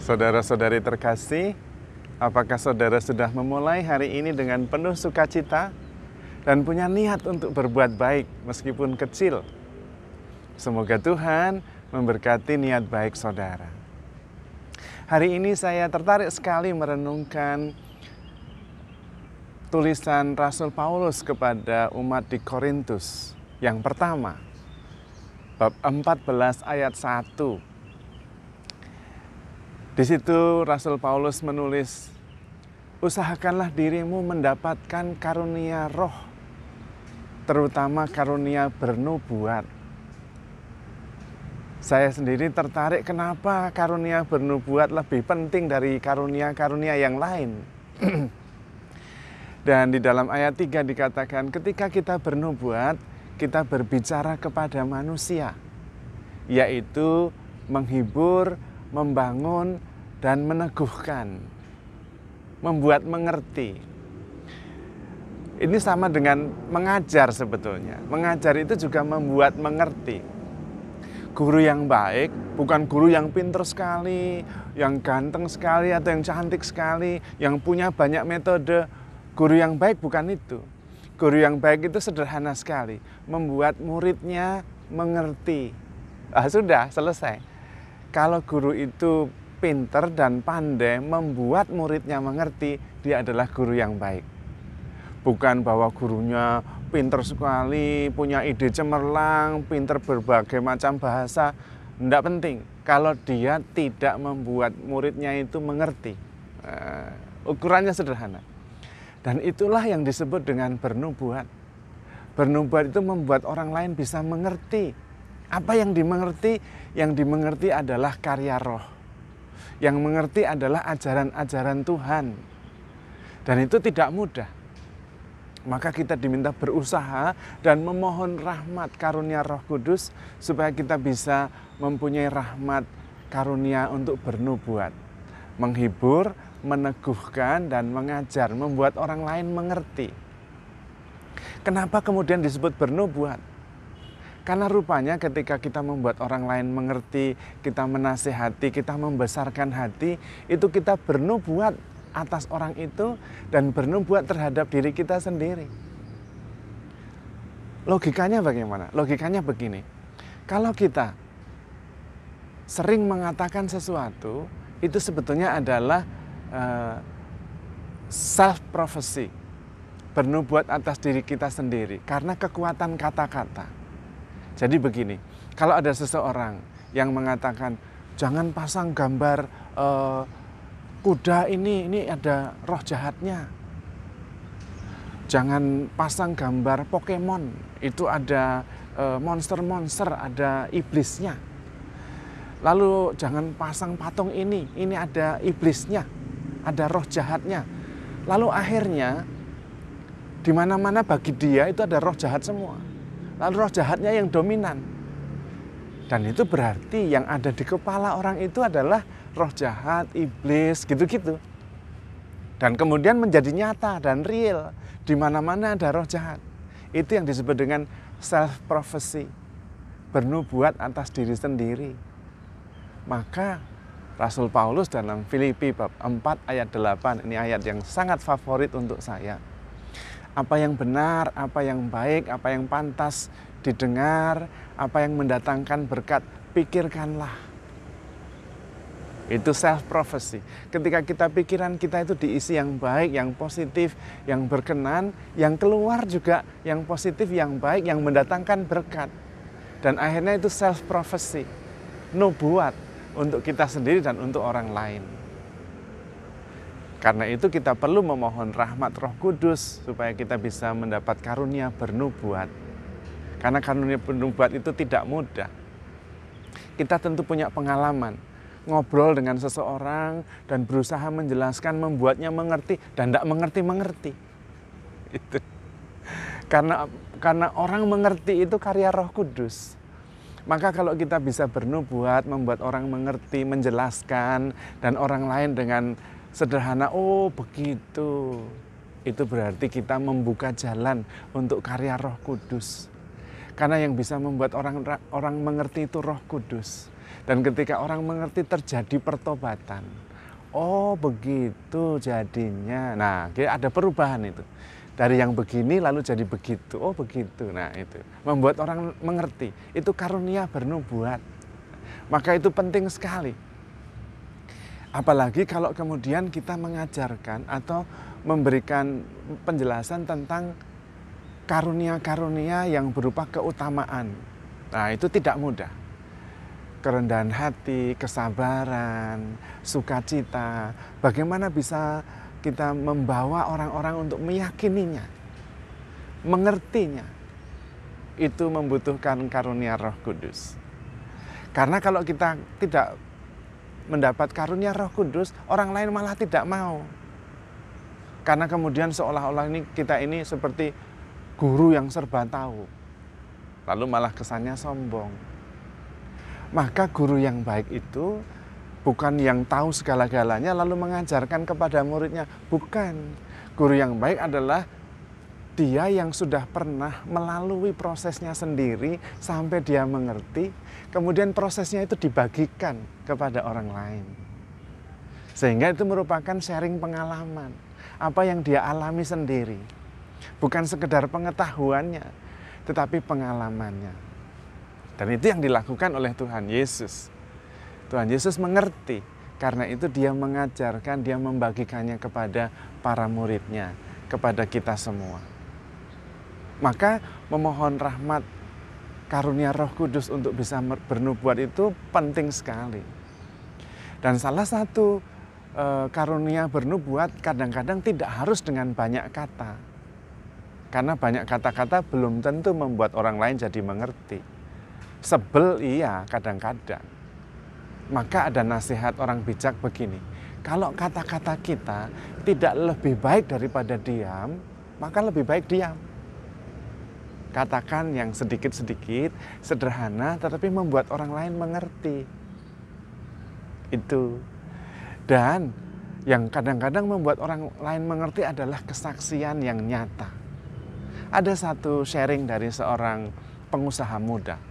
Saudara-saudari terkasih, apakah saudara sudah memulai hari ini dengan penuh sukacita dan punya niat untuk berbuat baik meskipun kecil? Semoga Tuhan memberkati niat baik saudara. Hari ini saya tertarik sekali merenungkan tulisan Rasul Paulus kepada umat di Korintus. Yang pertama, bab 14 ayat 1. Di situ Rasul Paulus menulis, usahakanlah dirimu mendapatkan karunia roh, terutama karunia bernubuat. Saya sendiri tertarik kenapa karunia bernubuat lebih penting dari karunia-karunia yang lain. Dan di dalam ayat 3 dikatakan, ketika kita bernubuat, kita berbicara kepada manusia, yaitu menghibur, membangun, dan meneguhkan, membuat mengerti. Ini sama dengan mengajar sebetulnya. Mengajar itu juga membuat mengerti. Guru yang baik bukan guru yang pintar sekali, yang ganteng sekali, atau yang cantik sekali, yang punya banyak metode. Guru yang baik bukan itu. Guru yang baik itu sederhana sekali, membuat muridnya mengerti. Sudah selesai. Kalau guru itu pinter dan pandai membuat muridnya mengerti, dia adalah guru yang baik. Bukan bahwa gurunya pinter sekali, punya ide cemerlang, pinter berbagai macam bahasa. Tidak penting kalau dia tidak membuat muridnya itu mengerti. Ukurannya sederhana. Dan itulah yang disebut dengan bernubuat. Bernubuat itu membuat orang lain bisa mengerti. Apa yang dimengerti? Yang dimengerti adalah karya roh. Yang mengerti adalah ajaran-ajaran Tuhan. Dan itu tidak mudah. Maka kita diminta berusaha dan memohon rahmat karunia Roh Kudus supaya kita bisa mempunyai rahmat karunia untuk bernubuat. Menghibur, meneguhkan, dan mengajar, membuat orang lain mengerti. Kenapa kemudian disebut bernubuat? Karena rupanya ketika kita membuat orang lain mengerti, kita menasihati, kita membesarkan hati, itu kita bernubuat atas orang itu dan bernubuat terhadap diri kita sendiri. Logikanya bagaimana? Logikanya begini, kalau kita sering mengatakan sesuatu, itu sebetulnya adalah self-prophecy, bernubuat atas diri kita sendiri, karena kekuatan kata-kata. Jadi begini, kalau ada seseorang yang mengatakan, jangan pasang gambar kuda ini ada roh jahatnya. Jangan pasang gambar Pokemon, itu ada monster-monster, ada iblisnya. Lalu jangan pasang patung ini ada iblisnya, ada roh jahatnya. Lalu akhirnya, di mana-mana bagi dia itu ada roh jahat semua. Lalu roh jahatnya yang dominan. Dan itu berarti yang ada di kepala orang itu adalah roh jahat, iblis, gitu-gitu. Dan kemudian menjadi nyata dan real. Di mana-mana ada roh jahat. Itu yang disebut dengan self-prophecy. Bernubuat atas diri sendiri. Maka Rasul Paulus dalam Filipi bab 4 ayat 8, ini ayat yang sangat favorit untuk saya. Apa yang benar, apa yang baik, apa yang pantas didengar, apa yang mendatangkan berkat, pikirkanlah. Itu self-prophecy. Ketika pikiran kita itu diisi yang baik, yang positif, yang berkenan, yang keluar juga yang positif, yang baik, yang mendatangkan berkat. Dan akhirnya itu self-prophecy, nubuat untuk kita sendiri dan untuk orang lain. Karena itu kita perlu memohon rahmat Roh Kudus supaya kita bisa mendapat karunia bernubuat. Karena karunia bernubuat itu tidak mudah. Kita tentu punya pengalaman ngobrol dengan seseorang dan berusaha menjelaskan, membuatnya mengerti dan tidak mengerti. Itu. Karena orang mengerti itu karya Roh Kudus. Maka kalau kita bisa bernubuat, membuat orang mengerti, menjelaskan, dan orang lain dengan sederhana, oh begitu. Itu berarti kita membuka jalan untuk karya Roh Kudus. Karena yang bisa membuat orang mengerti itu Roh Kudus. Dan ketika orang mengerti terjadi pertobatan. Oh begitu jadinya. Nah ada perubahan itu. Dari yang begini lalu jadi begitu. Oh begitu. Nah itu membuat orang mengerti. Itu karunia bernubuat. Maka itu penting sekali. Apalagi kalau kemudian kita mengajarkan atau memberikan penjelasan tentang karunia-karunia yang berupa keutamaan. Nah itu tidak mudah. Kerendahan hati, kesabaran, sukacita. Bagaimana bisa kita membawa orang-orang untuk meyakininya, mengertinya. Itu membutuhkan karunia Roh Kudus. Karena kalau kita tidak mendapat karunia Roh Kudus, orang lain malah tidak mau. Karena kemudian seolah-olah kita ini seperti guru yang serba tahu. Lalu malah kesannya sombong. Maka guru yang baik itu bukan yang tahu segala-galanya lalu mengajarkan kepada muridnya. Bukan. Guru yang baik adalah dia yang sudah pernah melalui prosesnya sendiri sampai dia mengerti, kemudian prosesnya itu dibagikan kepada orang lain. Sehingga itu merupakan sharing pengalaman, apa yang dia alami sendiri. Bukan sekedar pengetahuannya, tetapi pengalamannya. Dan itu yang dilakukan oleh Tuhan Yesus. Tuhan Yesus mengerti, karena itu dia mengajarkan, dia membagikannya kepada para muridnya, kepada kita semua. Maka memohon rahmat karunia Roh Kudus untuk bisa bernubuat itu penting sekali. Dan salah satu karunia bernubuat kadang-kadang tidak harus dengan banyak kata. Karena banyak kata-kata belum tentu membuat orang lain jadi mengerti. Sebel iya kadang-kadang. Maka ada nasihat orang bijak begini. Kalau kata-kata kita tidak lebih baik daripada diam, maka lebih baik diam. Katakan yang sedikit-sedikit, sederhana, tetapi membuat orang lain mengerti. Itu. Dan yang kadang-kadang membuat orang lain mengerti adalah kesaksian yang nyata. Ada satu sharing dari seorang pengusaha muda.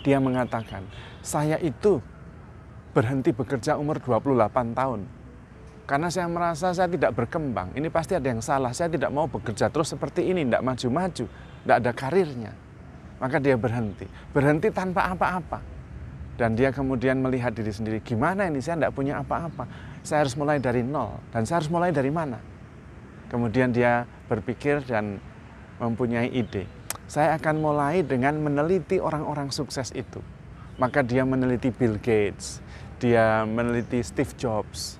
Dia mengatakan, saya itu berhenti bekerja umur 28 tahun. Karena saya merasa saya tidak berkembang. Ini pasti ada yang salah. Saya tidak mau bekerja terus seperti ini, tidak maju-maju. Tidak ada karirnya. Maka dia berhenti. Berhenti tanpa apa-apa. Dan dia kemudian melihat diri sendiri. Gimana ini? Saya tidak punya apa-apa. Saya harus mulai dari nol. Dan saya harus mulai dari mana? Kemudian dia berpikir dan mempunyai ide. Saya akan mulai dengan meneliti orang-orang sukses itu. Maka dia meneliti Bill Gates. Dia meneliti Steve Jobs.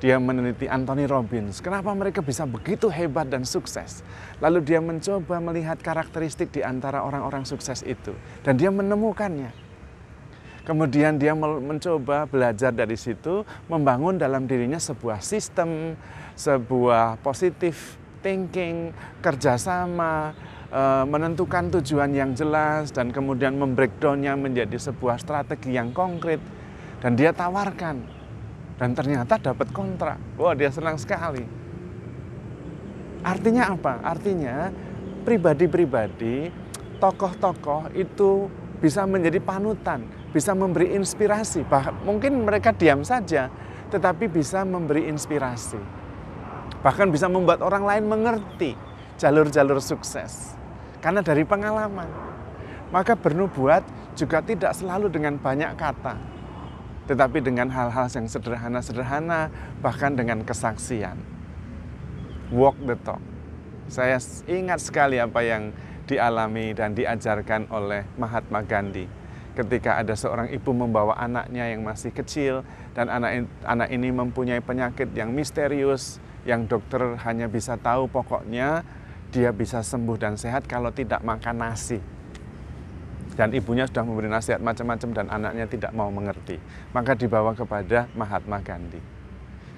Dia meneliti Anthony Robbins. Kenapa mereka bisa begitu hebat dan sukses? Lalu dia mencoba melihat karakteristik di antara orang-orang sukses itu. Dan dia menemukannya. Kemudian dia mencoba belajar dari situ, membangun dalam dirinya sebuah sistem, sebuah positive thinking, kerjasama, menentukan tujuan yang jelas, dan kemudian membreakdownnya menjadi sebuah strategi yang konkret. Dan dia tawarkan. Dan ternyata dapat kontrak. Wah, dia senang sekali. Artinya apa? Artinya pribadi-pribadi, tokoh-tokoh itu bisa menjadi panutan, bisa memberi inspirasi. Mungkin mereka diam saja, tetapi bisa memberi inspirasi. Bahkan bisa membuat orang lain mengerti jalur-jalur sukses. Karena dari pengalaman. Maka bernubuat juga tidak selalu dengan banyak kata. Tetapi dengan hal-hal yang sederhana-sederhana, bahkan dengan kesaksian. Walk the talk. Saya ingat sekali apa yang dialami dan diajarkan oleh Mahatma Gandhi. Ketika ada seorang ibu membawa anaknya yang masih kecil, dan anak ini mempunyai penyakit yang misterius, yang dokter hanya bisa tahu pokoknya dia bisa sembuh dan sehat kalau tidak makan nasi. Dan ibunya sudah memberi nasihat macam-macam dan anaknya tidak mau mengerti. Maka dibawa kepada Mahatma Gandhi.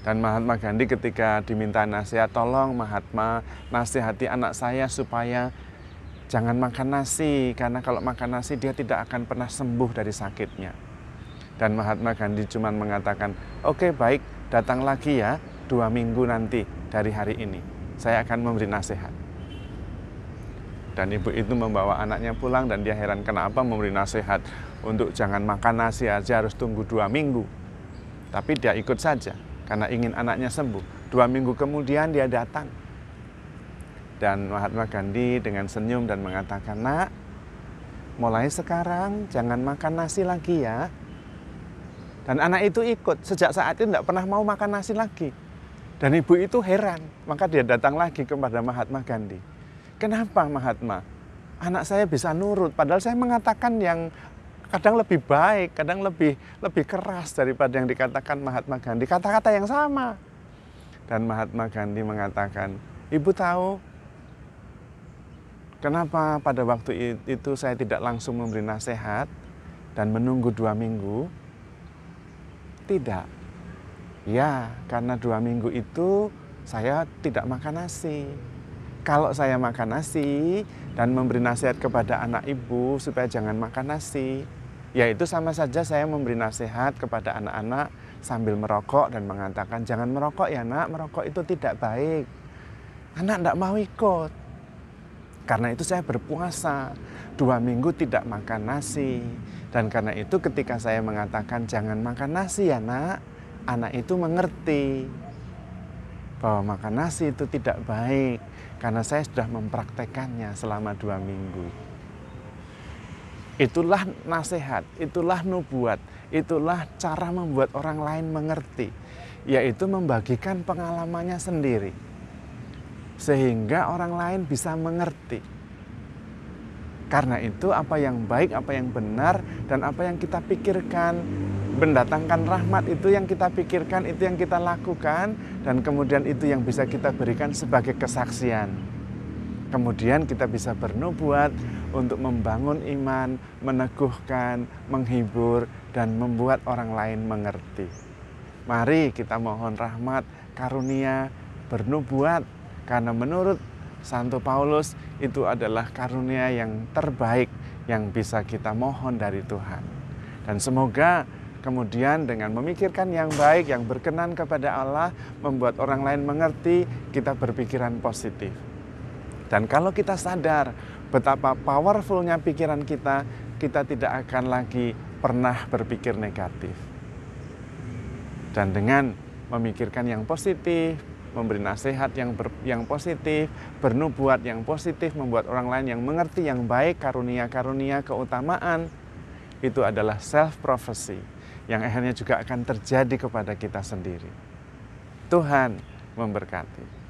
Dan Mahatma Gandhi ketika diminta nasihat, tolong Mahatma nasihati anak saya supaya jangan makan nasi. Karena kalau makan nasi dia tidak akan pernah sembuh dari sakitnya. Dan Mahatma Gandhi cuma mengatakan, oke, baik, datang lagi ya 2 minggu nanti dari hari ini. Saya akan memberi nasihat. Dan ibu itu membawa anaknya pulang dan dia heran kenapa memberi nasihat untuk jangan makan nasi aja harus tunggu 2 minggu. Tapi dia ikut saja karena ingin anaknya sembuh. 2 minggu kemudian dia datang. Dan Mahatma Gandhi dengan senyum dan mengatakan, "Nak, mulai sekarang jangan makan nasi lagi ya." Dan anak itu ikut, sejak saat itu tidak pernah mau makan nasi lagi. Dan ibu itu heran, maka dia datang lagi kepada Mahatma Gandhi. "Kenapa Mahatma? Anak saya bisa nurut, padahal saya mengatakan yang kadang lebih baik, kadang lebih keras daripada yang dikatakan Mahatma Gandhi. Kata-kata yang sama." Dan Mahatma Gandhi mengatakan, "Ibu tahu kenapa pada waktu itu saya tidak langsung memberi nasihat dan menunggu 2 minggu? Tidak. Ya, karena 2 minggu itu saya tidak makan nasi. Kalau saya makan nasi dan memberi nasihat kepada anak ibu supaya jangan makan nasi, ya itu sama saja saya memberi nasihat kepada anak-anak sambil merokok dan mengatakan, jangan merokok ya nak, merokok itu tidak baik. Anak tidak mau ikut. Karena itu saya berpuasa, 2 minggu tidak makan nasi. Dan karena itu ketika saya mengatakan jangan makan nasi ya nak, anak itu mengerti bahwa makan nasi itu tidak baik. Karena saya sudah mempraktekannya selama 2 minggu. Itulah nasihat, itulah nubuat, itulah cara membuat orang lain mengerti. Yaitu membagikan pengalamannya sendiri. Sehingga orang lain bisa mengerti. Karena itu apa yang baik, apa yang benar, dan apa yang kita pikirkan, mendatangkan rahmat itu yang kita pikirkan, itu yang kita lakukan, dan kemudian itu yang bisa kita berikan sebagai kesaksian. Kemudian kita bisa bernubuat untuk membangun iman, meneguhkan, menghibur, dan membuat orang lain mengerti. Mari kita mohon rahmat, karunia, bernubuat, karena menurut Santo Paulus itu adalah karunia yang terbaik yang bisa kita mohon dari Tuhan. Dan semoga kemudian dengan memikirkan yang baik, yang berkenan kepada Allah, membuat orang lain mengerti, kita berpikiran positif. Dan kalau kita sadar betapa powerfulnya pikiran kita, kita tidak akan lagi pernah berpikir negatif. Dan dengan memikirkan yang positif, memberi nasihat yang positif, bernubuat yang positif, membuat orang lain yang mengerti yang baik, karunia-karunia, keutamaan, itu adalah self-prophecy yang akhirnya juga akan terjadi kepada kita sendiri. Tuhan memberkati.